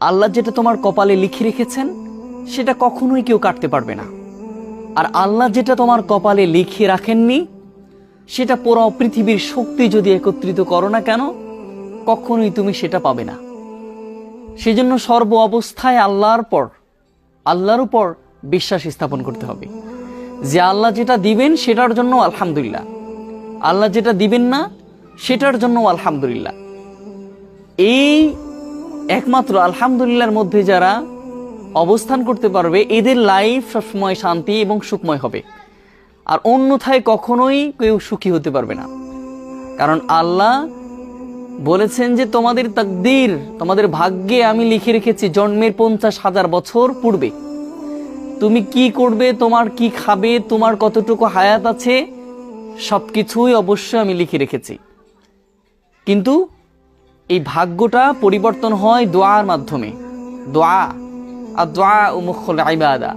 আল্লাহ যেটা তোমার কপালে লিখে রেখেছেন সেটা কখনোই কেউ কাটতে পারবে না। আর আল্লাহ যেটা তোমার কপালে লিখে রাখেননি সেটা পুরো পৃথিবীর শক্তি যদি একত্রিত করো না কেন, কখনোই তুমি সেটা পাবে না। সেজন্য সর্ব অবস্থায় আল্লাহর উপর বিশ্বাস স্থাপন করতে হবে যে আল্লাহ যেটা দিবেন সেটার জন্য আলহামদুলিল্লাহ, আল্লাহ যেটা দিবেন না সেটার জন্য আলহামদুলিল্লাহ। এই একমাত্র আলহামদুলিল্লাহর মধ্যে যারা অবস্থান করতে পারবে এদের লাইফ সবসময় শান্তি এবং সুখময় হবে। আর অন্যথায় কখনোই কেউ সুখী হতে পারবে না। কারণ আল্লাহ বলেছেন যে তোমাদের তাকদীর, তোমাদের ভাগ্যে আমি লিখে রেখেছি জন্মের 50,000 বছর পূর্বে তুমি কি করবে, তোমার কি খাবে, তোমার কতটুকু হায়াত আছে, সবকিছুই অবশ্যই আমি লিখে রেখেছি। কিন্তু এই ভাগ্যটা পরিবর্তন হয় দোয়ার মাধ্যমে। দোয়া আর দোয়া ও মুখল ইবাদা,